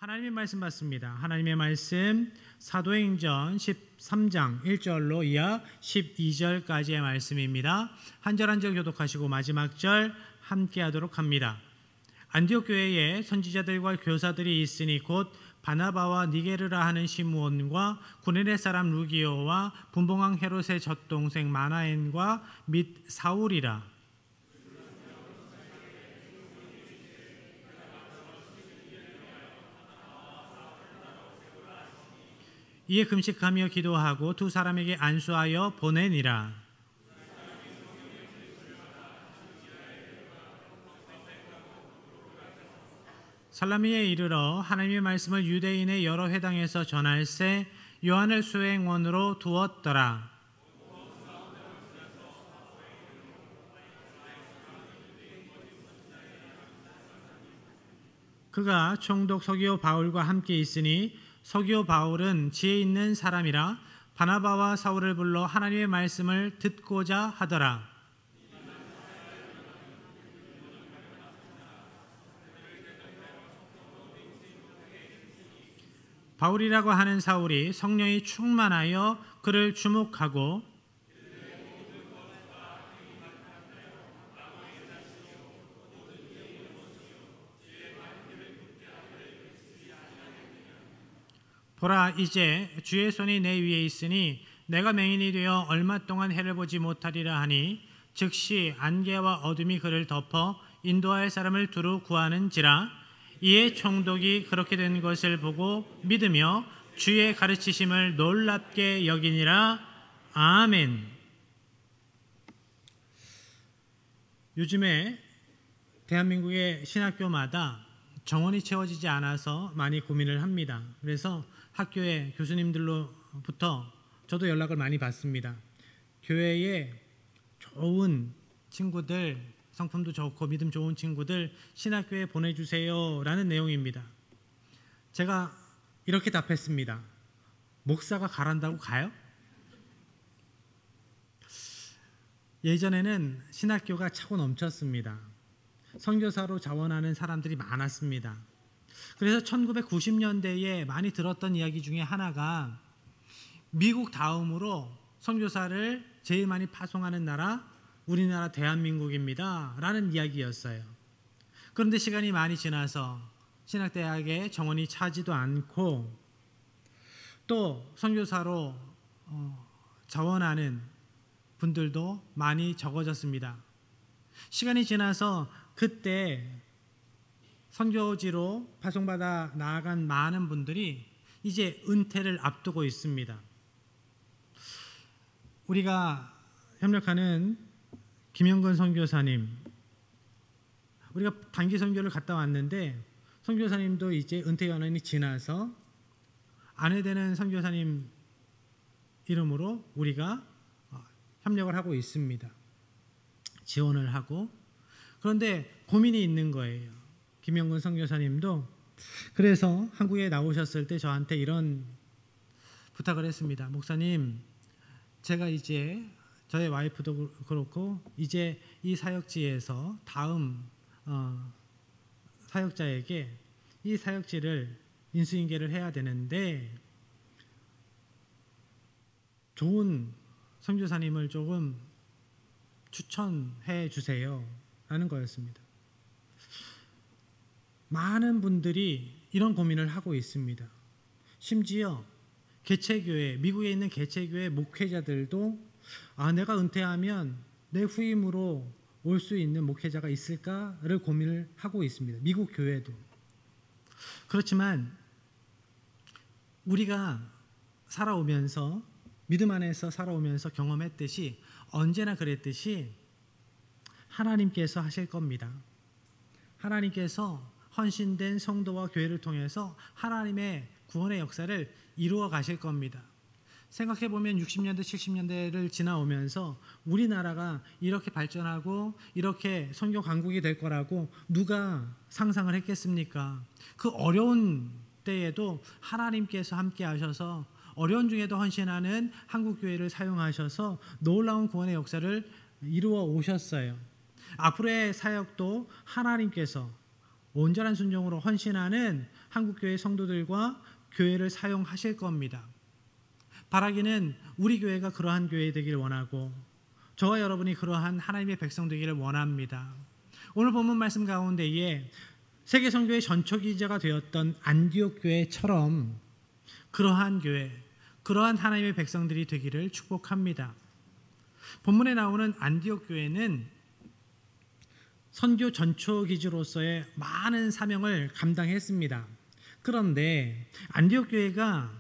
하나님의 말씀 받습니다. 하나님의 말씀 사도행전 13장 1절로 이하 12절까지의 말씀입니다. 한 절 한 절 교독하시고 마지막 절 함께 하도록 합니다. 안디옥 교회에 선지자들과 교사들이 있으니 곧 바나바와 니게르라 하는 시므온과 구레네 사람 루기오와 분봉왕 헤롯의 젖동생 마나엔과 및 사울이라. 이에 금식하며 기도하고 두 사람에게 안수하여 보내니라. 살라미에 이르러 하나님의 말씀을 유대인의 여러 회당에서 전할세 요한을 수행원으로 두었더라. 그가 총독 서기오 바울과 함께 있으니 서기오 바울은 지혜 있는 사람이라 바나바와 사울을 불러 하나님의 말씀을 듣고자 하더라. 바울이라고 하는 사울이 성령이 충만하여 그를 주목하고 보라, 이제 주의 손이 내 위에 있으니 내가 맹인이 되어 얼마 동안 해를 보지 못하리라 하니 즉시 안개와 어둠이 그를 덮어 인도할 사람을 두루 구하는지라. 이에 총독이 그렇게 된 것을 보고 믿으며 주의 가르치심을 놀랍게 여기니라. 아멘. 요즘에 대한민국의 신학교마다 정원이 채워지지 않아서 많이 고민을 합니다. 그래서 학교의 교수님들로부터 저도 연락을 많이 받습니다. 교회에 좋은 친구들, 성품도 좋고 믿음 좋은 친구들 신학교에 보내주세요 라는 내용입니다. 제가 이렇게 답했습니다. 목사가 가란다고 가요? 예전에는 신학교가 차고 넘쳤습니다. 선교사로 자원하는 사람들이 많았습니다. 그래서 1990년대에 많이 들었던 이야기 중에 하나가 미국 다음으로 선교사를 제일 많이 파송하는 나라 우리나라 대한민국입니다 라는 이야기였어요. 그런데 시간이 많이 지나서 신학대학에 정원이 차지도 않고 또 선교사로 자원하는 분들도 많이 적어졌습니다. 시간이 지나서 그때 선교지로 파송받아 나아간 많은 분들이 이제 은퇴를 앞두고 있습니다. 우리가 협력하는 김영근 선교사님, 우리가 단기 선교를 갔다 왔는데 선교사님도 이제 은퇴 연한이 지나서 아내 되는 선교사님 이름으로 우리가 협력을 하고 있습니다. 지원을 하고. 그런데 고민이 있는 거예요. 김영근 선교사님도. 그래서 한국에 나오셨을 때 저한테 이런 부탁을 했습니다. 목사님, 제가 이제 저의 와이프도 그렇고 이제 이 사역지에서 다음 사역자에게 이 사역지를 인수인계를 해야 되는데 좋은 선교사님을 조금 추천해 주세요 라는 거였습니다. 많은 분들이 이런 고민을 하고 있습니다. 심지어 개체교회, 미국에 있는 개체교회 목회자들도 내가 은퇴하면 내 후임으로 올 수 있는 목회자가 있을까를 고민을 하고 있습니다. 미국 교회도. 그렇지만 우리가 살아오면서 믿음 안에서 살아오면서 경험했듯이 언제나 그랬듯이 하나님께서 하실 겁니다. 하나님께서 헌신된 성도와 교회를 통해서 하나님의 구원의 역사를 이루어 가실 겁니다. 생각해보면 60년대, 70년대를 지나오면서 우리나라가 이렇게 발전하고 이렇게 선교 강국이 될 거라고 누가 상상을 했겠습니까? 그 어려운 때에도 하나님께서 함께 하셔서 어려운 중에도 헌신하는 한국교회를 사용하셔서 놀라운 구원의 역사를 이루어 오셨어요. 앞으로의 사역도 하나님께서 온전한 순종으로 헌신하는 한국교회 성도들과 교회를 사용하실 겁니다. 바라기는 우리 교회가 그러한 교회 되기를 원하고 저와 여러분이 그러한 하나님의 백성 되기를 원합니다. 오늘 본문 말씀 가운데에 세계 선교의 전초기자가 되었던 안디옥 교회처럼 그러한 교회, 그러한 하나님의 백성들이 되기를 축복합니다. 본문에 나오는 안디옥 교회는 선교 전초기지로서의 많은 사명을 감당했습니다. 그런데 안디옥 교회가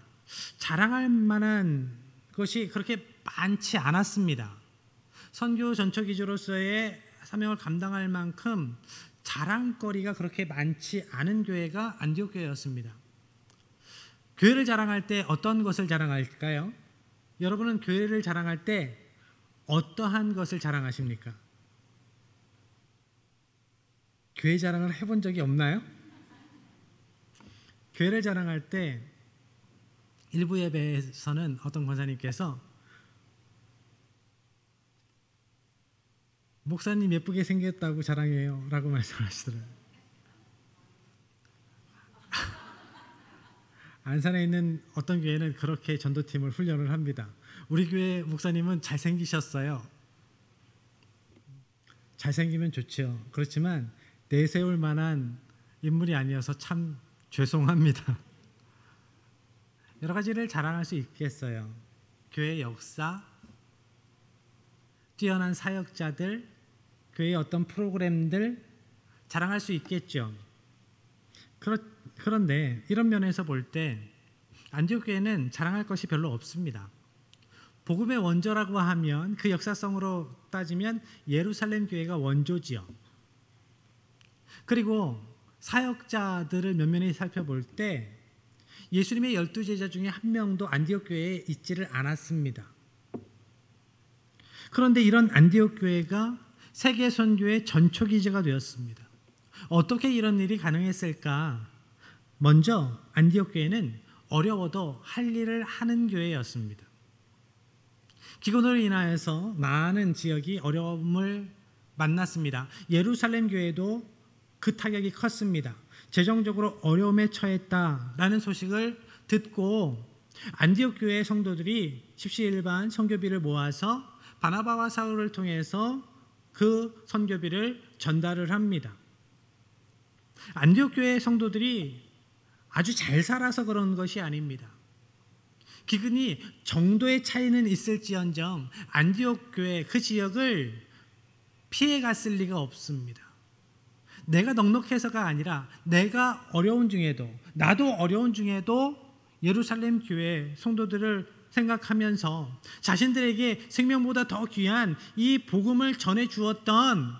자랑할 만한 것이 그렇게 많지 않았습니다. 선교 전초기지로서의 사명을 감당할 만큼 자랑거리가 그렇게 많지 않은 교회가 안디옥 교회였습니다. 교회를 자랑할 때 어떤 것을 자랑할까요? 여러분은 교회를 자랑할 때 어떠한 것을 자랑하십니까? 교회 자랑을 해본 적이 없나요? 교회를 자랑할 때 일부 예배에서는 어떤 권사님께서 목사님 예쁘게 생겼다고 자랑해요 라고 말씀하시더라고요. 안산에 있는 어떤 교회는 그렇게 전도팀을 훈련을 합니다. 우리 교회 목사님은 잘생기셨어요. 잘생기면 좋죠. 그렇지만 내세울 만한 인물이 아니어서 참 죄송합니다. 여러 가지를 자랑할 수 있겠어요. 교회 역사, 뛰어난 사역자들, 교회의 어떤 프로그램들 자랑할 수 있겠죠. 그런데 이런 면에서 볼 때 안디옥 교회는 자랑할 것이 별로 없습니다. 복음의 원조라고 하면 그 역사성으로 따지면 예루살렘 교회가 원조지요. 그리고 사역자들을 면면히 살펴볼 때 예수님의 12제자 중에 한 명도 안디옥 교회에 있지를 않았습니다. 그런데 이런 안디옥 교회가 세계 선교의 전초기지가 되었습니다. 어떻게 이런 일이 가능했을까? 먼저 안디옥 교회는 어려워도 할 일을 하는 교회였습니다. 기근으로 인하여서 많은 지역이 어려움을 만났습니다. 예루살렘 교회도 그 타격이 컸습니다. 재정적으로 어려움에 처했다라는 소식을 듣고 안디옥 교회 성도들이 십시일반 선교비를 모아서 바나바와 사울을 통해서 그 선교비를 전달을 합니다. 안디옥 교회 성도들이 아주 잘 살아서 그런 것이 아닙니다. 기근이 정도의 차이는 있을지언정 안디옥 교회 그 지역을 피해 갔을 리가 없습니다. 내가 넉넉해서가 아니라 내가 어려운 중에도 나도 어려운 중에도 예루살렘 교회 성도들을 생각하면서 자신들에게 생명보다 더 귀한 이 복음을 전해 주었던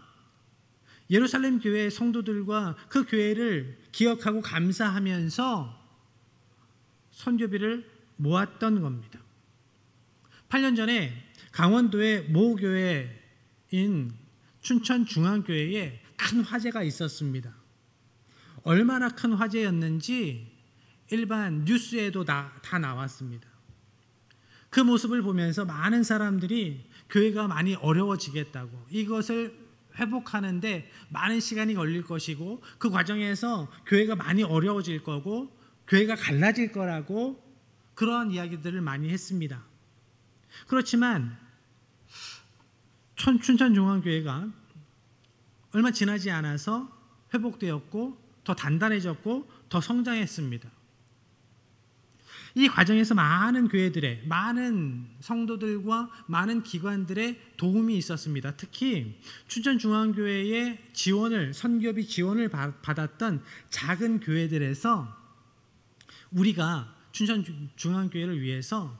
예루살렘 교회 성도들과 그 교회를 기억하고 감사하면서 선교비를 모았던 겁니다. 8년 전에 강원도의 모 교회인 춘천중앙교회에 큰 화재가 있었습니다. 얼마나 큰 화재였는지 일반 뉴스에도 다 나왔습니다. 그 모습을 보면서 많은 사람들이 교회가 많이 어려워지겠다고, 이것을 회복하는데 많은 시간이 걸릴 것이고 그 과정에서 교회가 많이 어려워질 거고 교회가 갈라질 거라고 그러한 이야기들을 많이 했습니다. 그렇지만 춘천중앙교회가 얼마 지나지 않아서 회복되었고 더 단단해졌고 더 성장했습니다. 이 과정에서 많은 교회들의, 많은 성도들과 많은 기관들의 도움이 있었습니다. 특히 춘천중앙교회의 지원을, 선교비 지원을 받았던 작은 교회들에서 우리가 춘천중앙교회를 위해서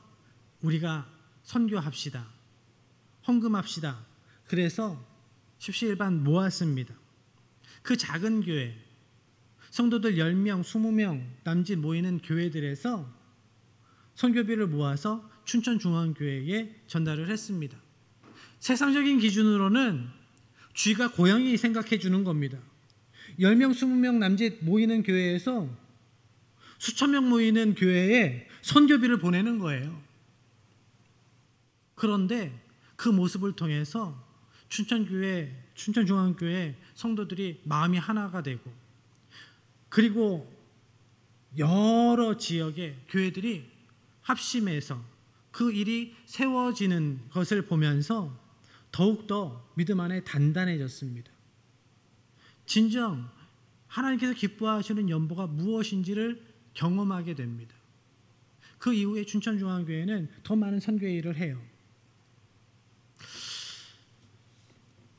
우리가 선교합시다, 헌금합시다. 그래서 십시일반 모았습니다. 그 작은 교회, 성도들 10명, 20명 남짓 모이는 교회들에서 선교비를 모아서 춘천중앙교회에 전달을 했습니다. 세상적인 기준으로는 쥐가 고양이 생각해 주는 겁니다. 10명, 20명 남짓 모이는 교회에서 수천 명 모이는 교회에 선교비를 보내는 거예요. 그런데 그 모습을 통해서 춘천중앙교회 성도들이 마음이 하나가 되고 그리고 여러 지역의 교회들이 합심해서 그 일이 세워지는 것을 보면서 더욱더 믿음 안에 단단해졌습니다. 진정 하나님께서 기뻐하시는 연보가 무엇인지를 경험하게 됩니다. 그 이후에 춘천중앙교회는 더 많은 선교 일을 해요.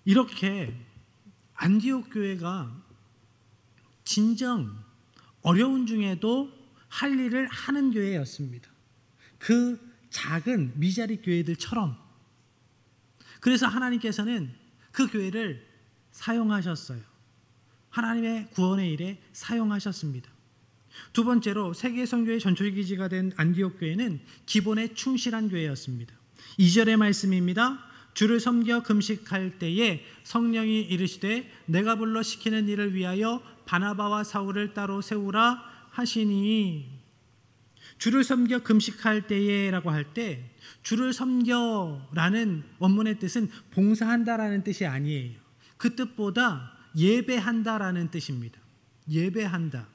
이렇게 안디옥 교회가 진정 어려운 중에도 할 일을 하는 교회였습니다. 그 작은 미자리 교회들처럼. 그래서 하나님께서는 그 교회를 사용하셨어요. 하나님의 구원의 일에 사용하셨습니다. 두 번째로 세계 선교의 전초기지가 된 안디옥 교회는 기본에 충실한 교회였습니다. 2절의 말씀입니다. 주를 섬겨 금식할 때에 성령이 이르시되 내가 불러 시키는 일을 위하여 바나바와 사울을 따로 세우라 하시니. 주를 섬겨 금식할 때에 라고 할 때 주를 섬겨라는 원문의 뜻은 봉사한다라는 뜻이 아니에요. 그 뜻보다 예배한다라는 뜻입니다. 예배한다.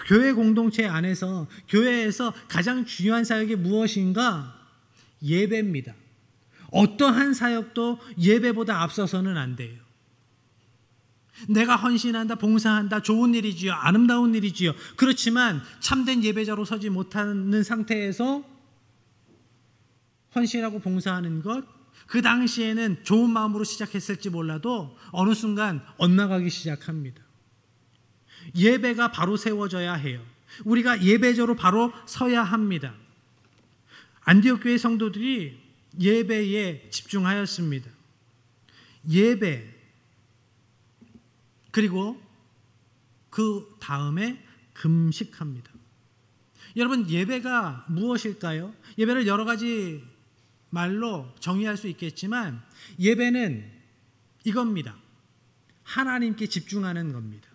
교회 공동체 안에서 교회에서 가장 중요한 사역이 무엇인가? 예배입니다. 어떠한 사역도 예배보다 앞서서는 안 돼요. 내가 헌신한다, 봉사한다, 좋은 일이지요, 아름다운 일이지요. 그렇지만 참된 예배자로 서지 못하는 상태에서 헌신하고 봉사하는 것, 그 당시에는 좋은 마음으로 시작했을지 몰라도 어느 순간 엇나가기 시작합니다. 예배가 바로 세워져야 해요. 우리가 예배자로 바로 서야 합니다. 안디옥 교회 성도들이 예배에 집중하였습니다. 예배, 그리고 그 다음에 금식합니다. 여러분, 예배가 무엇일까요? 예배를 여러 가지 말로 정의할 수 있겠지만 예배는 이겁니다. 하나님께 집중하는 겁니다.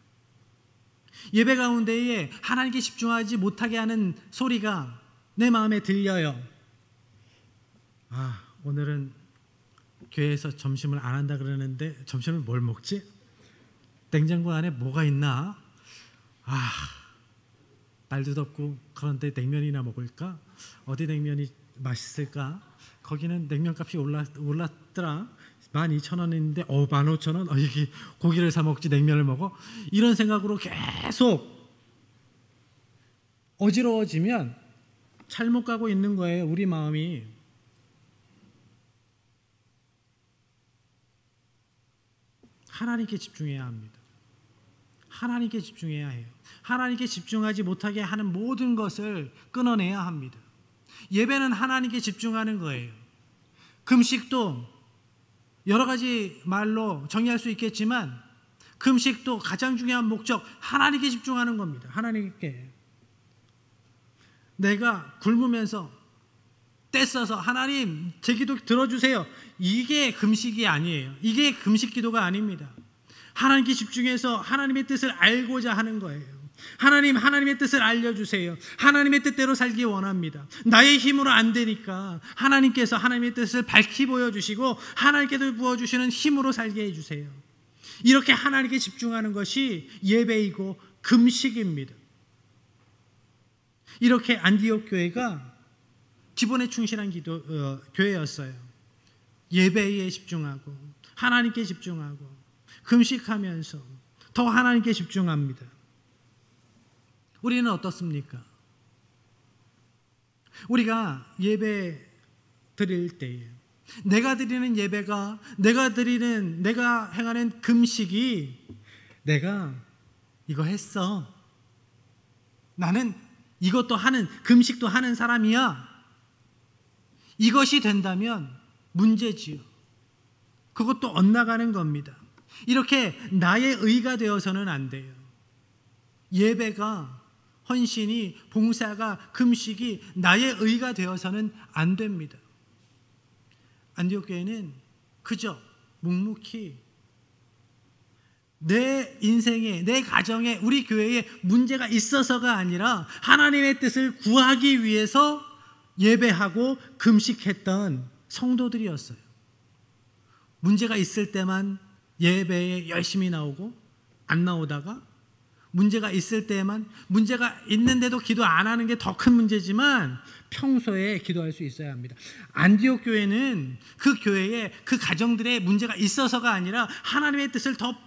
예배 가운데에 하나님께 집중하지 못하게 하는 소리가 내 마음에 들려요. 오늘은 교회에서 점심을 안 한다 그러는데 점심을 뭘 먹지? 냉장고 안에 뭐가 있나? 날도 덥고 그런데 냉면이나 먹을까? 어디 냉면이 맛있을까? 거기는 냉면값이 올랐더라. 12,000원인데 15,000원? 여기 고기를 사 먹지 냉면을 먹어? 이런 생각으로 계속 어지러워지면 잘못 가고 있는 거예요. 우리 마음이. 하나님께 집중해야 합니다. 하나님께 집중해야 해요. 하나님께 집중하지 못하게 하는 모든 것을 끊어내야 합니다. 예배는 하나님께 집중하는 거예요. 금식도 여러 가지 말로 정의할 수 있겠지만 금식도 가장 중요한 목적, 하나님께 집중하는 겁니다. 하나님께. 내가 굶으면서 떼써서 하나님 제 기도 들어주세요. 이게 금식이 아니에요. 이게 금식 기도가 아닙니다. 하나님께 집중해서 하나님의 뜻을 알고자 하는 거예요. 하나님의 뜻을 알려주세요. 하나님의 뜻대로 살기 원합니다. 나의 힘으로 안 되니까 하나님께서 하나님의 뜻을 밝히 보여주시고 하나님께서 부어주시는 힘으로 살게 해주세요. 이렇게 하나님께 집중하는 것이 예배이고 금식입니다. 이렇게 안디옥 교회가 기본에 충실한 교회였어요. 예배에 집중하고 하나님께 집중하고 금식하면서 더 하나님께 집중합니다. 우리는 어떻습니까? 우리가 예배 드릴 때에 내가 드리는 예배가 내가 행하는 금식이 내가 이거 했어. 나는 이것도 하는 금식도 하는 사람이야. 이것이 된다면 문제지요. 그것도 엇나가는 겁니다. 이렇게 나의 의가 되어서는 안 돼요. 예배가, 헌신이, 봉사가, 금식이 나의 의가 되어서는 안 됩니다. 안디옥 교회는 그저 묵묵히 내 인생에, 내 가정에, 우리 교회에 문제가 있어서가 아니라 하나님의 뜻을 구하기 위해서 예배하고 금식했던 성도들이었어요. 문제가 있을 때만 예배에 열심히 나오고 안 나오다가 문제가 있을 때에만, 문제가 있는데도 기도 안 하는 게 더 큰 문제지만 평소에 기도할 수 있어야 합니다. 안디옥 교회는 그 교회에 그 가정들의 문제가 있어서가 아니라 하나님의 뜻을 더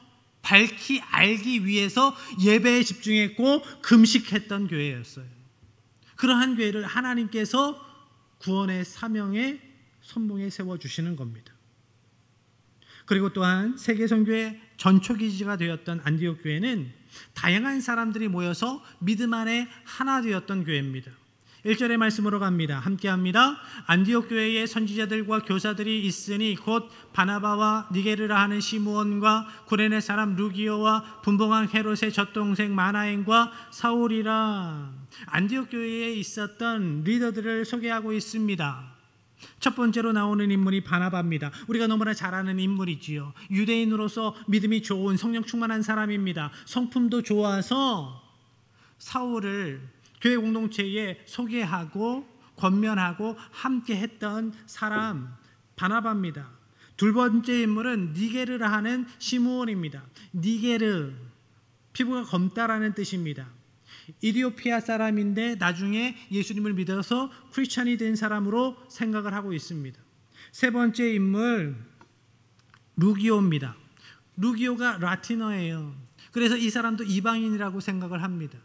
밝히 알기 위해서 예배에 집중했고 금식했던 교회였어요. 그러한 교회를 하나님께서 구원의 사명의 선봉에 세워주시는 겁니다. 그리고 또한 세계선교의 전초기지가 되었던 안디옥 교회는 다양한 사람들이 모여서 믿음 안에 하나 되었던 교회입니다. 1절의 말씀으로 갑니다. 함께 합니다. 안디옥 교회에 선지자들과 교사들이 있으니 곧 바나바와 니게르라 하는 시므온과 구레네 사람 루기오와 분봉왕 헤롯의 젖동생 마나엔과 사울이라. 안디옥 교회에 있었던 리더들을 소개하고 있습니다. 첫 번째로 나오는 인물이 바나바입니다. 우리가 너무나 잘 아는 인물이지요. 유대인으로서 믿음이 좋은 성령 충만한 사람입니다. 성품도 좋아서 사울을 교회 공동체에 소개하고 권면하고 함께 했던 사람 바나바입니다. 두 번째 인물은 니게르라 하는 시므온입니다. 니게르, 피부가 검다라는 뜻입니다. 이디오피아 사람인데 나중에 예수님을 믿어서 크리스찬이 된 사람으로 생각을 하고 있습니다. 세 번째 인물 루기오입니다. 루기오가 라틴어예요. 그래서 이 사람도 이방인이라고 생각을 합니다.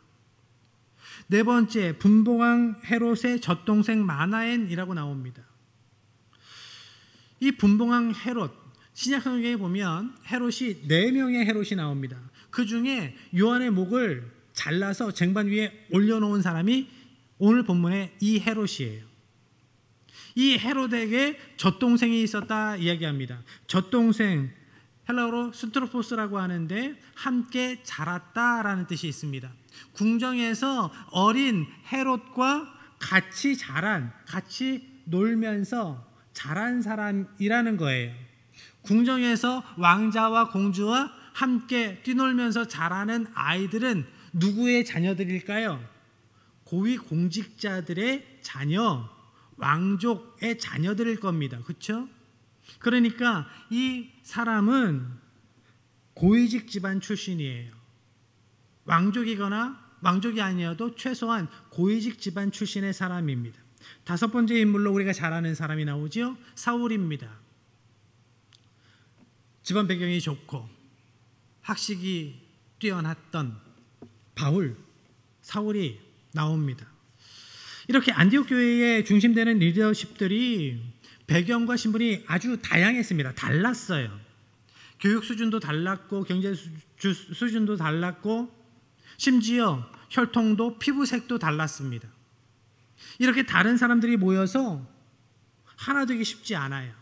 네 번째 분봉왕 헤롯의 젖동생 마나엔이라고 나옵니다. 이 분봉왕 헤롯, 신약 성경에 보면 헤롯이 4명의 헤롯이 나옵니다. 그 중에 요한의 목을 잘라서 쟁반 위에 올려놓은 사람이 오늘 본문의 이 헤롯이에요. 이 헤롯에게 젖동생이 있었다 이야기합니다. 젖동생, 헬라어로 스트로포스라고 하는데 함께 자랐다라는 뜻이 있습니다. 궁정에서 어린 헤롯과 같이 자란, 같이 놀면서 자란 사람이라는 거예요. 궁정에서 왕자와 공주와 함께 뛰놀면서 자라는 아이들은 누구의 자녀들일까요? 고위 공직자들의 자녀, 왕족의 자녀들일 겁니다. 그렇죠? 그러니까 이 사람은 고위직 집안 출신이에요. 왕족이거나 왕족이 아니어도 최소한 고위직 집안 출신의 사람입니다. 다섯 번째 인물로 우리가 잘 아는 사람이 나오죠. 사울입니다. 집안 배경이 좋고 학식이 뛰어났던 바울, 사울이 나옵니다. 이렇게 안디옥 교회의 중심되는 리더십들이 배경과 신분이 아주 다양했습니다. 달랐어요. 교육 수준도 달랐고 경제 수준도 달랐고 심지어 혈통도 피부색도 달랐습니다. 이렇게 다른 사람들이 모여서 하나 되기 쉽지 않아요.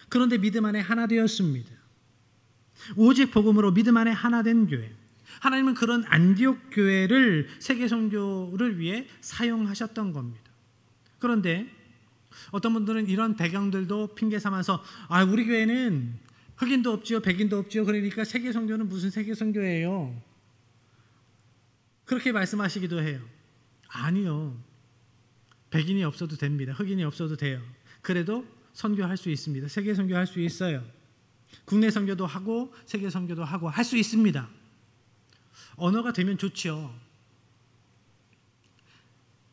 그런데 믿음 안에 하나 되었습니다. 오직 복음으로 믿음 안에 하나 된 교회. 하나님은 그런 안디옥 교회를 세계 선교를 위해 사용하셨던 겁니다. 그런데 어떤 분들은 이런 배경들도 핑계 삼아서 우리 교회는 흑인도 없지요, 백인도 없지요. 그러니까 세계 선교는 무슨 세계 선교예요? 그렇게 말씀하시기도 해요. 아니요. 백인이 없어도 됩니다. 흑인이 없어도 돼요. 그래도 선교할 수 있습니다. 세계 선교할 수 있어요. 국내 선교도 하고 세계 선교도 하고 할 수 있습니다. 언어가 되면 좋죠.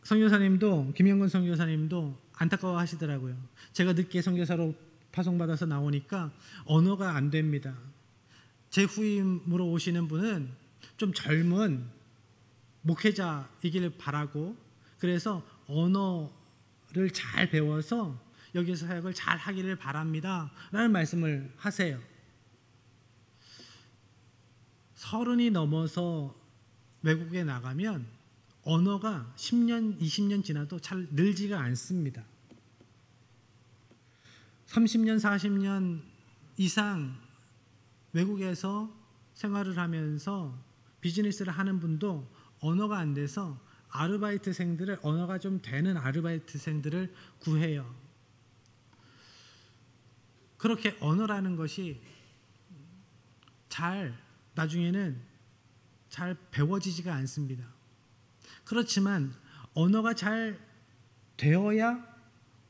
선교사님도 김영건 선교사님도 안타까워 하시더라고요. 제가 늦게 선교사로 파송받아서 나오니까 언어가 안 됩니다. 제 후임으로 오시는 분은 좀 젊은 목회자이길 바라고, 그래서 언어를 잘 배워서 여기서 사역을 잘 하기를 바랍니다 라는 말씀을 하세요. 30이 넘어서 외국에 나가면 언어가 10년, 20년 지나도 잘 늘지가 않습니다. 30년, 40년 이상 외국에서 생활을 하면서 비즈니스를 하는 분도 언어가 안 돼서 아르바이트생들을, 언어가 좀 되는 아르바이트생들을 구해요. 그렇게 언어라는 것이 나중에는 잘 배워지지가 않습니다. 그렇지만 언어가 잘 되어야,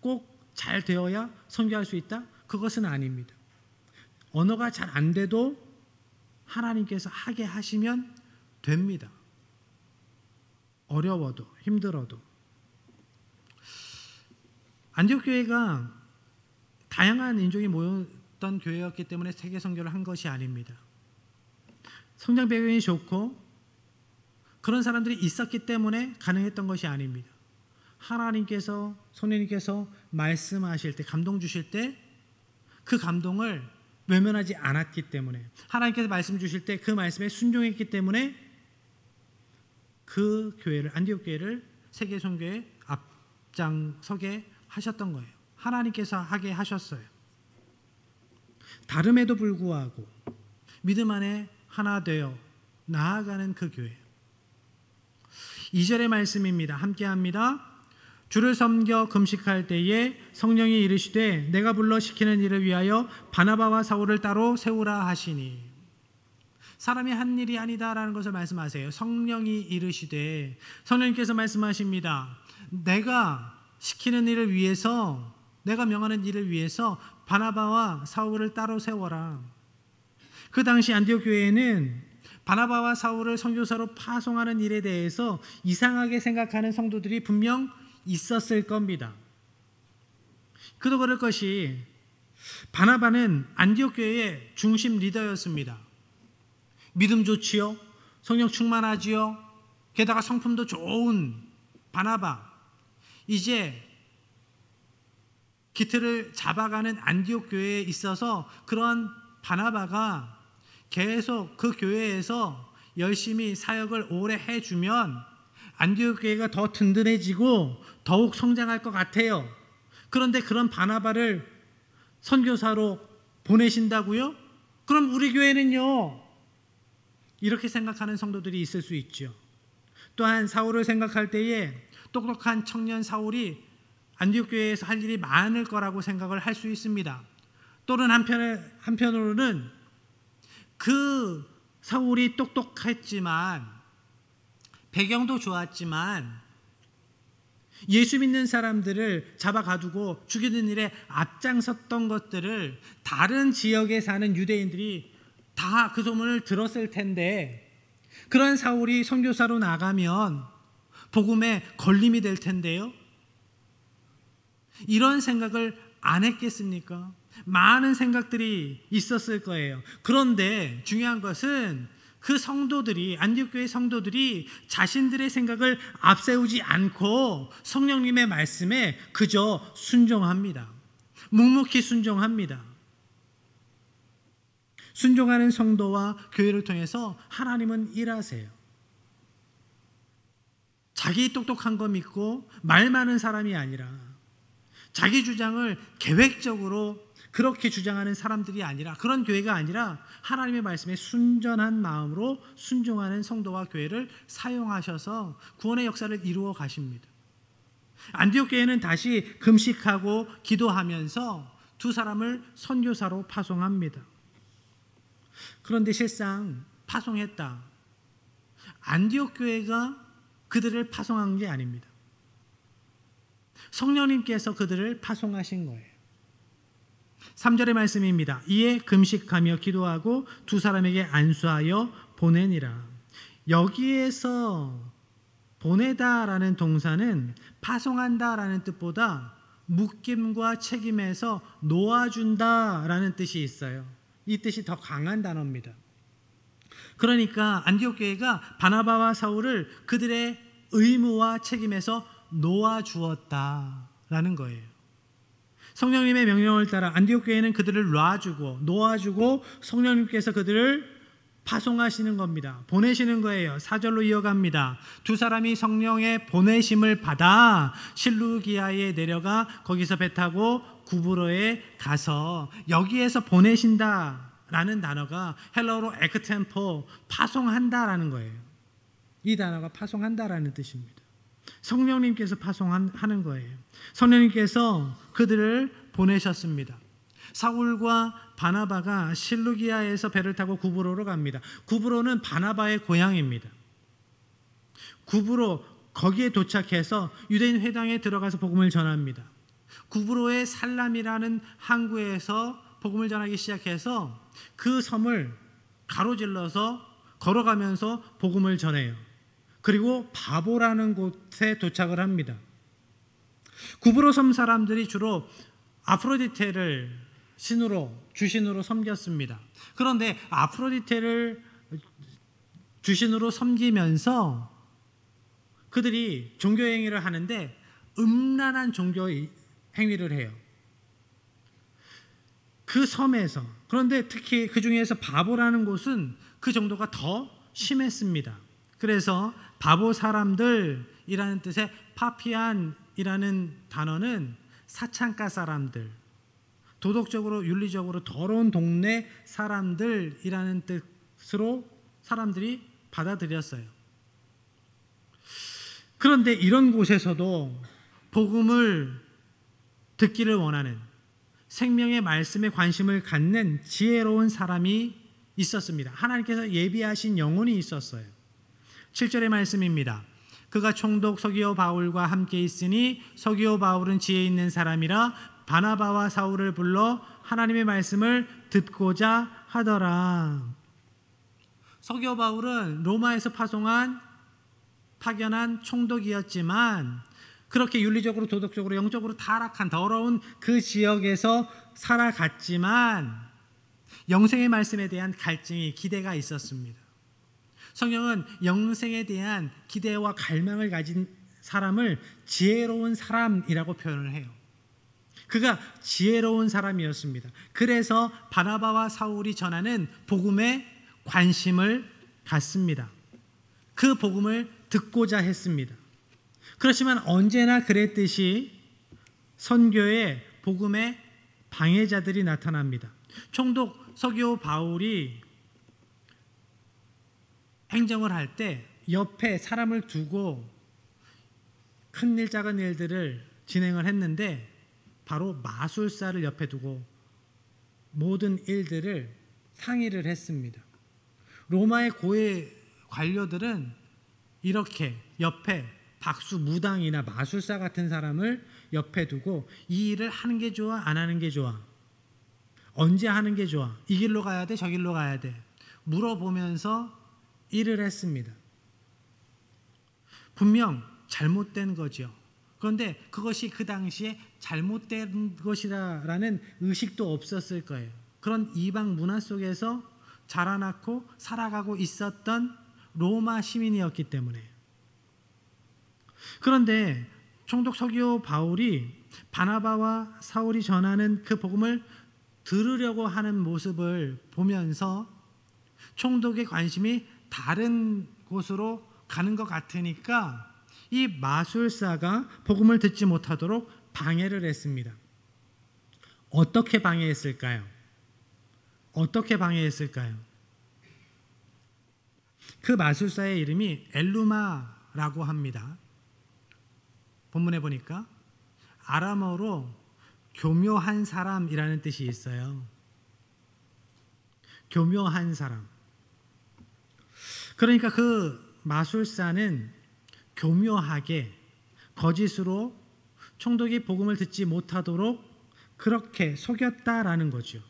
꼭 잘 되어야 선교할 수 있다? 그것은 아닙니다. 언어가 잘 안 돼도 하나님께서 하게 하시면 됩니다. 어려워도 힘들어도. 안디옥 교회가 다양한 인종이 모였던 교회였기 때문에 세계 선교를 한 것이 아닙니다. 성장 배경이 좋고 그런 사람들이 있었기 때문에 가능했던 것이 아닙니다. 하나님께서, 성령님께서 말씀하실 때, 감동 주실 때 그 감동을 외면하지 않았기 때문에, 하나님께서 말씀 주실 때 그 말씀에 순종했기 때문에 그 교회를, 안디옥 교회를 세계 선교에 앞장서게 하셨던 거예요. 하나님께서 하게 하셨어요. 다름에도 불구하고 믿음 안에 하나 되어 나아가는 그 교회. 2절의 말씀입니다. 함께 합니다. 주를 섬겨 금식할 때에 성령이 이르시되 내가 불러 시키는 일을 위하여 바나바와 사울을 따로 세우라 하시니. 사람이 한 일이 아니다라는 것을 말씀하세요. 성령이 이르시되, 성령님께서 말씀하십니다. 내가 시키는 일을 위해서, 내가 명하는 일을 위해서 바나바와 사울을 따로 세워라. 그 당시 안디옥 교회에는 바나바와 사울을 선교사로 파송하는 일에 대해서 이상하게 생각하는 성도들이 분명 있었을 겁니다. 그도 그럴 것이, 바나바는 안디옥 교회의 중심 리더였습니다. 믿음 좋지요, 성령 충만하지요, 게다가 성품도 좋은 바나바. 이제 기틀을 잡아가는 안디옥 교회에 있어서 그런 바나바가 계속 그 교회에서 열심히 사역을 오래 해주면 안디옥 교회가 더 든든해지고 더욱 성장할 것 같아요. 그런데 그런 바나바를 선교사로 보내신다고요? 그럼 우리 교회는요? 이렇게 생각하는 성도들이 있을 수 있죠. 또한 사울을 생각할 때에 똑똑한 청년 사울이 안디옥 교회에서 할 일이 많을 거라고 생각을 할 수 있습니다. 또는 한편으로는 그 사울이 똑똑했지만, 배경도 좋았지만 예수 믿는 사람들을 잡아가두고 죽이는 일에 앞장섰던 것들을 다른 지역에 사는 유대인들이 다 그 소문을 들었을 텐데, 그런 사울이 선교사로 나가면 복음에 걸림이 될 텐데요. 이런 생각을 안 했겠습니까? 많은 생각들이 있었을 거예요. 그런데 중요한 것은 그 성도들이, 안디옥 교회 성도들이 자신들의 생각을 앞세우지 않고 성령님의 말씀에 그저 순종합니다. 묵묵히 순종합니다. 순종하는 성도와 교회를 통해서 하나님은 일하세요. 자기 똑똑한 거 믿고 말 많은 사람이 아니라, 자기 주장을 계획적으로 그렇게 주장하는 사람들이 아니라, 그런 교회가 아니라 하나님의 말씀에 순전한 마음으로 순종하는 성도와 교회를 사용하셔서 구원의 역사를 이루어 가십니다. 안디옥 교회는 다시 금식하고 기도하면서 두 사람을 선교사로 파송합니다. 그런데 실상 파송했다, 안디옥 교회가 그들을 파송한 게 아닙니다. 성령님께서 그들을 파송하신 거예요. 3절의 말씀입니다. 이에 금식하며 기도하고 두 사람에게 안수하여 보내니라. 여기에서 보내다라는 동사는 파송한다라는 뜻보다 묶임과 책임에서 놓아준다라는 뜻이 있어요. 이 뜻이 더 강한 단어입니다. 그러니까 안디옥 교회가 바나바와 사울을 그들의 의무와 책임에서 놓아주었다라는 거예요. 성령님의 명령을 따라 안디옥 교회는 그들을 놓아주고 성령님께서 그들을 파송하시는 겁니다. 보내시는 거예요. 4절로 이어갑니다. 두 사람이 성령의 보내심을 받아 실루기아에 내려가 거기서 배 타고 구브로에 가서, 여기에서 보내신다라는 단어가 헬라어로 에크템포, 파송한다라는 거예요. 이 단어가 파송한다라는 뜻입니다. 성령님께서 파송하는 거예요. 성령님께서 그들을 보내셨습니다. 사울과 바나바가 실루기아에서 배를 타고 구브로로 갑니다. 구브로는 바나바의 고향입니다. 구브로, 거기에 도착해서 유대인 회당에 들어가서 복음을 전합니다. 구브로의 살람이라는 항구에서 복음을 전하기 시작해서 그 섬을 가로질러서 걸어가면서 복음을 전해요. 그리고 바보라는 곳에 도착을 합니다. 구브로 섬 사람들이 주로 아프로디테를 주신으로 섬겼습니다. 그런데 아프로디테를 주신으로 섬기면서 그들이 종교 행위를 하는데 음란한 종교 행위를 해요. 그 섬에서. 그런데 특히 그 중에서 바보라는 곳은 그 정도가 더 심했습니다. 그래서 바보 사람들이라는 뜻의 파피안이라는 단어는 사창가 사람들, 도덕적으로 윤리적으로 더러운 동네 사람들이라는 뜻으로 사람들이 받아들였어요. 그런데 이런 곳에서도 복음을 듣기를 원하는, 생명의 말씀에 관심을 갖는 지혜로운 사람이 있었습니다. 하나님께서 예비하신 영혼이 있었어요. 7절의 말씀입니다. 그가 총독 서기오 바울과 함께 있으니 서기오 바울은 지혜 있는 사람이라 바나바와 사울을 불러 하나님의 말씀을 듣고자 하더라. 서기오 바울은 로마에서 파견한 총독이었지만 그렇게 윤리적으로 도덕적으로 영적으로 타락한 더러운 그 지역에서 살아갔지만 영생의 말씀에 대한 갈증이, 기대가 있었습니다. 성경은 영생에 대한 기대와 갈망을 가진 사람을 지혜로운 사람이라고 표현을 해요. 그가 지혜로운 사람이었습니다. 그래서 바나바와 사울이 전하는 복음에 관심을 갖습니다. 그 복음을 듣고자 했습니다. 그렇지만 언제나 그랬듯이 선교의 복음의 방해자들이 나타납니다. 총독 서기오 바울이 행정을 할 때 옆에 사람을 두고 큰 일 작은 일들을 진행을 했는데 바로 마술사를 옆에 두고 모든 일들을 상의를 했습니다. 로마의 고위 관료들은 이렇게 옆에 박수 무당이나 마술사 같은 사람을 옆에 두고 이 일을 하는 게 좋아, 안 하는 게 좋아, 언제 하는 게 좋아, 이 길로 가야 돼, 저 길로 가야 돼 물어보면서 일을 했습니다. 분명 잘못된 거죠. 그런데 그것이 그 당시에 잘못된 것이라는 의식도 없었을 거예요. 그런 이방 문화 속에서 자라났고 살아가고 있었던 로마 시민이었기 때문에. 그런데 총독 서기오 바울이 바나바와 사울이 전하는 그 복음을 들으려고 하는 모습을 보면서 총독의 관심이 다른 곳으로 가는 것 같으니까 이 마술사가 복음을 듣지 못하도록 방해를 했습니다. 어떻게 방해했을까요? 그 마술사의 이름이 엘루마라고 합니다. 본문에 보니까 아람어로 교묘한 사람이라는 뜻이 있어요. 교묘한 사람. 그러니까 그 마술사는 교묘하게 거짓으로 총독이 복음을 듣지 못하도록 그렇게 속였다라는 거죠.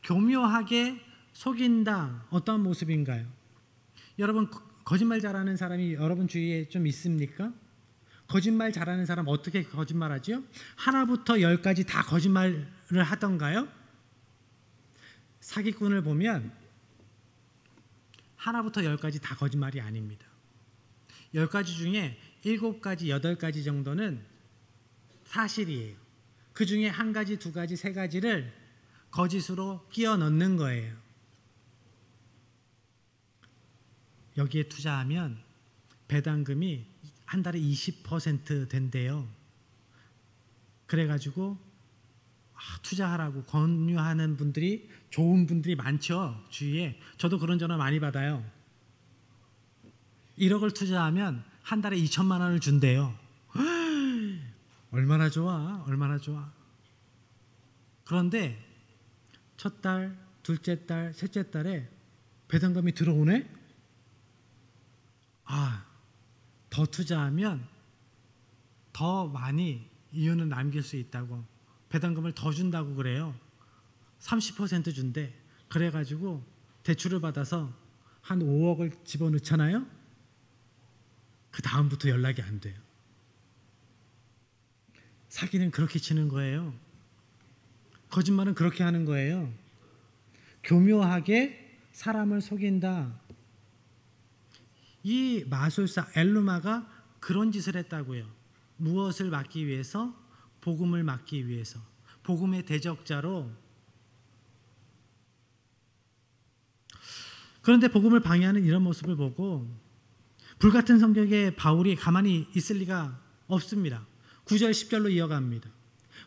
교묘하게 속인다. 어떤 모습인가요? 여러분, 거짓말 잘하는 사람이 여러분 주위에 좀 있습니까? 거짓말 잘하는 사람 어떻게 거짓말하죠? 하나부터 10까지 다 거짓말을 하던가요? 사기꾼을 보면 하나부터 10까지 다 거짓말이 아닙니다. 10가지 중에 7가지, 8가지 정도는 사실이에요. 그 중에 1가지, 2가지, 3가지를 거짓으로 끼워 넣는 거예요. 여기에 투자하면 배당금이 한 달에 20% 된대요. 그래가지고 투자하라고 권유하는 분들이, 좋은 분들이 많죠. 주위에. 저도 그런 전화 많이 받아요. 1억을 투자하면 한 달에 2천만 원을 준대요. 얼마나 좋아, 얼마나 좋아. 그런데 첫 달, 둘째 달, 셋째 달에 배당금이 들어오네? 더 투자하면 더 많이 이윤을 남길 수 있다고, 배당금을 더 준다고 그래요. 30% 준대. 그래가지고 대출을 받아서 한 5억을 집어넣잖아요. 그 다음부터 연락이 안 돼요. 사기는 그렇게 치는 거예요. 거짓말은 그렇게 하는 거예요. 교묘하게 사람을 속인다. 이 마술사 엘루마가 그런 짓을 했다고요. 무엇을 막기 위해서? 복음을 막기 위해서. 복음의 대적자로. 그런데 복음을 방해하는 이런 모습을 보고 불같은 성격의 바울이 가만히 있을 리가 없습니다. 9절 10절로 이어갑니다.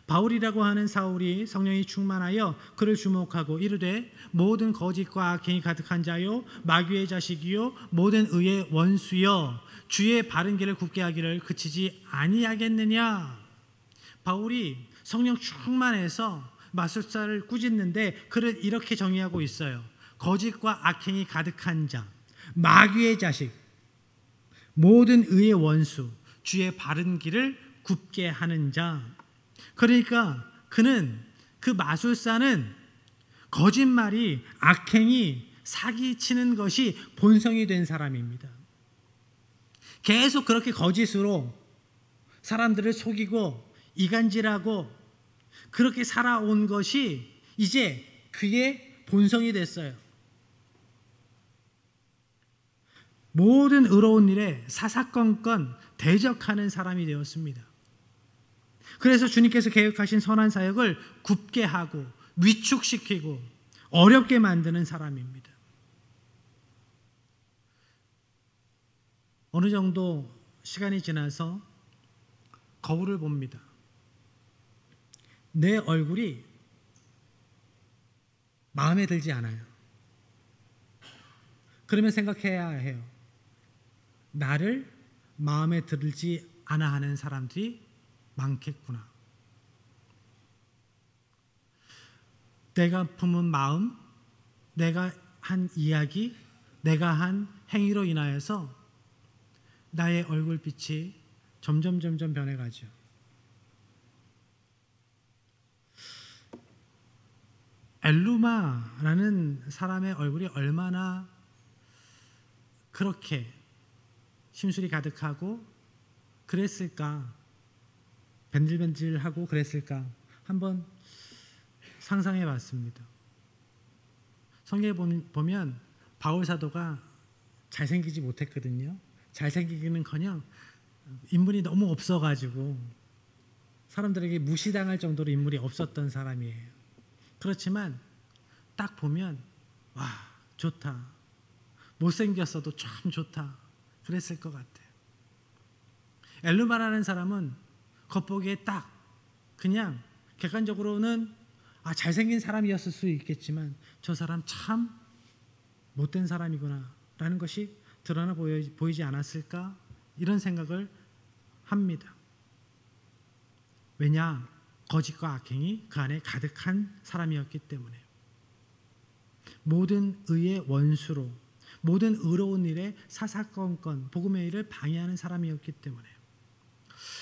바울이라고 하는 사울이 성령이 충만하여 그를 주목하고 이르되 모든 거짓과 악행이 가득한 자요 마귀의 자식이요 모든 의의 원수여 주의 바른 길을 굽게 하기를 그치지 아니하겠느냐. 바울이 성령 충만해서 마술사를 꾸짖는데 그를 이렇게 정의하고 있어요. 거짓과 악행이 가득한 자, 마귀의 자식, 모든 의의 원수, 주의 바른 길을 굽게 하는 자. 그러니까 그 마술사는 거짓말이, 악행이, 사기치는 것이 본성이 된 사람입니다. 계속 그렇게 거짓으로 사람들을 속이고 이간질하고 그렇게 살아온 것이 이제 그의 본성이 됐어요. 모든 의로운 일에 사사건건 대적하는 사람이 되었습니다. 그래서 주님께서 계획하신 선한 사역을 굽게 하고 위축시키고 어렵게 만드는 사람입니다. 어느 정도 시간이 지나서 거울을 봅니다. 내 얼굴이 마음에 들지 않아요. 그러면 생각해야 해요. 나를 마음에 들지 않아 하는 사람들이 많겠구나. 내가 품은 마음, 내가 한 이야기, 내가 한 행위로 인하여서 나의 얼굴빛이 점점 변해가죠. 엘루마라는 사람의 얼굴이 얼마나 그렇게 심술이 가득하고 그랬을까, 벤질벤질하고 그랬을까 한번 상상해 봤습니다. 성경에 보면 바울 사도가 잘생기지 못했거든요. 잘생기기는커녕 인물이 너무 없어가지고 사람들에게 무시당할 정도로 인물이 없었던 사람이에요. 그렇지만 딱 보면 와, 좋다, 못생겼어도 참 좋다 그랬을 것 같아요. 엘루마라는 사람은 겉보기에 딱 그냥 객관적으로는 잘생긴 사람이었을 수 있겠지만 저 사람 참 못된 사람이구나 라는 것이 드러나 보이지 않았을까, 이런 생각을 합니다. 왜냐? 거짓과 악행이 그 안에 가득한 사람이었기 때문에. 모든 의의 원수로, 모든 의로운 일에 사사건건 복음의 일을 방해하는 사람이었기 때문에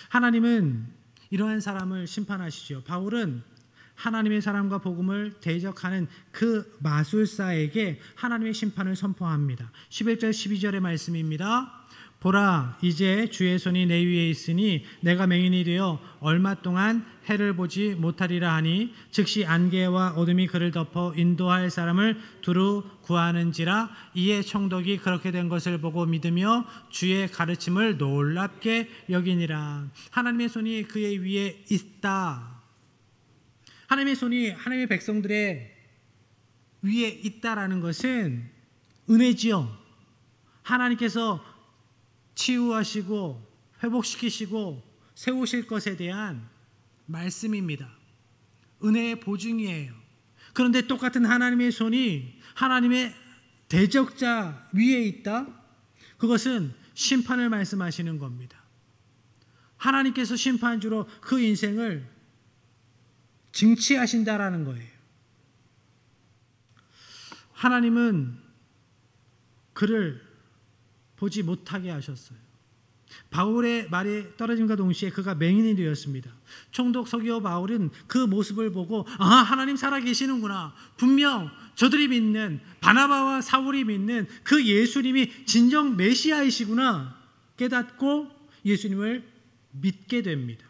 하나님은 이러한 사람을 심판하시죠. 바울은 하나님의 사람과 복음을 대적하는 그 마술사에게 하나님의 심판을 선포합니다. 11절 12절의 말씀입니다. 보라, 이제 주의 손이 내 위에 있으니 내가 맹인이 되어 얼마 동안 해를 보지 못하리라 하니 즉시 안개와 어둠이 그를 덮어 인도할 사람을 두루 구하는지라. 이에 총독이 그렇게 된 것을 보고 믿으며 주의 가르침을 놀랍게 여기니라. 하나님의 손이 그의 위에 있다. 하나님의 손이 하나님의 백성들의 위에 있다라는 것은 은혜지요. 하나님께서 치유하시고 회복시키시고 세우실 것에 대한 말씀입니다. 은혜의 보증이에요. 그런데 똑같은 하나님의 손이 하나님의 대적자 위에 있다? 그것은 심판을 말씀하시는 겁니다. 하나님께서 심판주로 그 인생을 징치하신다라는 거예요. 하나님은 그를 보지 못하게 하셨어요. 바울의 말이 떨어짐과 동시에 그가 맹인이 되었습니다. 총독 서기오 바울은 그 모습을 보고 하나님 살아계시는구나. 분명 저들이 믿는 바나바와 사울이 믿는 그 예수님이 진정 메시아이시구나 깨닫고 예수님을 믿게 됩니다.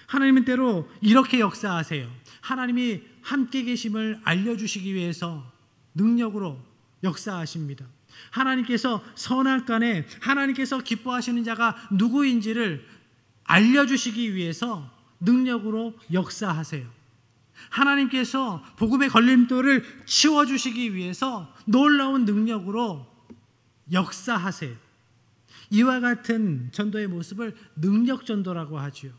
하나님은 때로 이렇게 역사하세요. 하나님이 함께 계심을 알려주시기 위해서 능력으로 역사하십니다. 하나님께서 선악간에 하나님께서 기뻐하시는 자가 누구인지를 알려주시기 위해서 능력으로 역사하세요. 하나님께서 복음의 걸림돌을 치워주시기 위해서 놀라운 능력으로 역사하세요. 이와 같은 전도의 모습을 능력전도라고 하지요.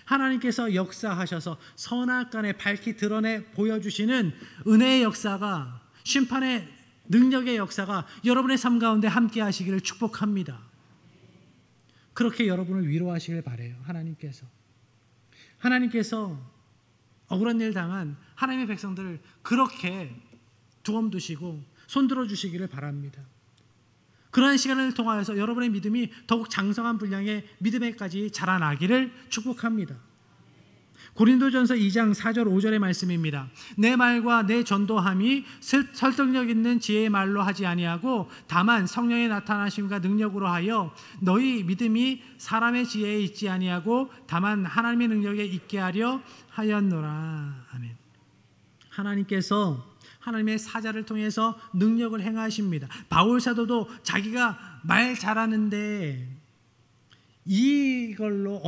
하나님께서 역사하셔서 선악간에 밝히 드러내 보여주시는 은혜의 역사가, 심판의 능력의 역사가 여러분의 삶 가운데 함께 하시기를 축복합니다. 그렇게 여러분을 위로하시길 바라요. 하나님께서 억울한 일 당한 하나님의 백성들을 그렇게 두엄 두시고 손들어 주시기를 바랍니다. 그러한 시간을 통하여서 여러분의 믿음이 더욱 장성한 분량의 믿음에까지 자라나기를 축복합니다. 고린도전서 2장 4절 5절의 말씀입니다. 내 말과 내 전도함이 설득력 있는 지혜의 말로 하지 아니하고 다만 성령의 나타나심과 능력으로 하여 너희 믿음이 사람의 지혜에 있지 아니하고 다만 하나님의 능력에 있게 하려 하였노라. 아멘. 하나님께서 하나님의 사자를 통해서 능력을 행하십니다. 바울 사도도 자기가 말 잘하는데 이걸로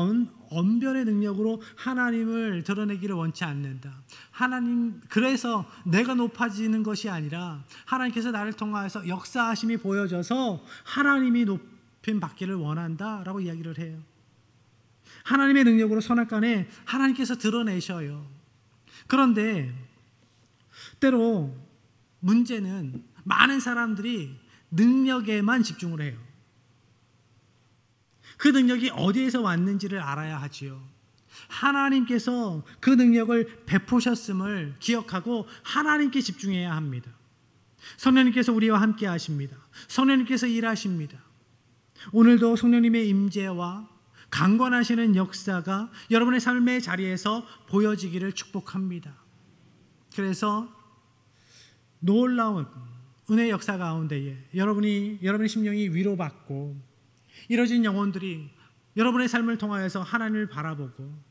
언변의 능력으로 하나님을 드러내기를 원치 않는다. 하나님, 그래서 내가 높아지는 것이 아니라 하나님께서 나를 통하여서 역사하심이 보여져서 하나님이 높임 받기를 원한다라고 이야기를 해요. 하나님의 능력으로 선악간에 하나님께서 드러내셔요. 그런데 때로 문제는 많은 사람들이 능력에만 집중을 해요. 그 능력이 어디에서 왔는지를 알아야 하지요. 하나님께서 그 능력을 베푸셨음을 기억하고 하나님께 집중해야 합니다. 성령님께서 우리와 함께 하십니다. 성령님께서 일하십니다. 오늘도 성령님의 임재와 강권하시는 역사가 여러분의 삶의 자리에서 보여지기를 축복합니다. 그래서 놀라운 은혜의 역사 가운데에 여러분의 심령이 위로받고 이뤄진 영혼들이 여러분의 삶을 통하여서 하나님을 바라보고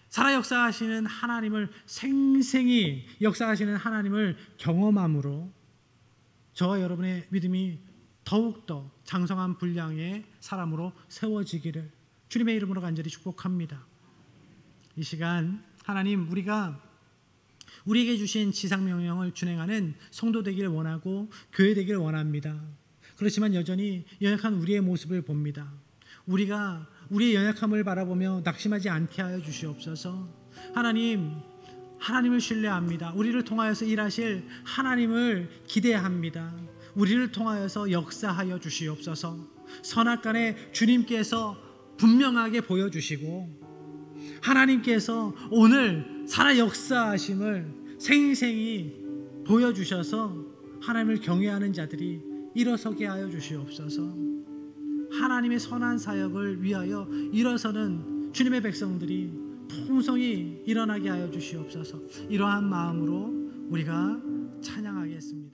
살아 역사하시는 하나님을 생생히 역사하시는 하나님을 경험함으로 저와 여러분의 믿음이 더욱더 장성한 분량의 사람으로 세워지기를 주님의 이름으로 간절히 축복합니다. 이 시간 하나님, 우리에게 주신 지상명령을 준행하는 성도 되기를 원하고 교회 되기를 원합니다. 그렇지만 여전히 연약한 우리의 모습을 봅니다. 우리가 우리의 연약함을 바라보며 낙심하지 않게 하여 주시옵소서. 하나님을 신뢰합니다. 우리를 통하여서 일하실 하나님을 기대합니다. 우리를 통하여서 역사하여 주시옵소서. 선악간에 주님께서 분명하게 보여주시고 하나님께서 오늘 살아 역사하심을 생생히 보여주셔서 하나님을 경외하는 자들이 일어서게 하여 주시옵소서. 하나님의 선한 사역을 위하여 일어서는 주님의 백성들이 풍성히 일어나게 하여 주시옵소서. 이러한 마음으로 우리가 찬양하겠습니다.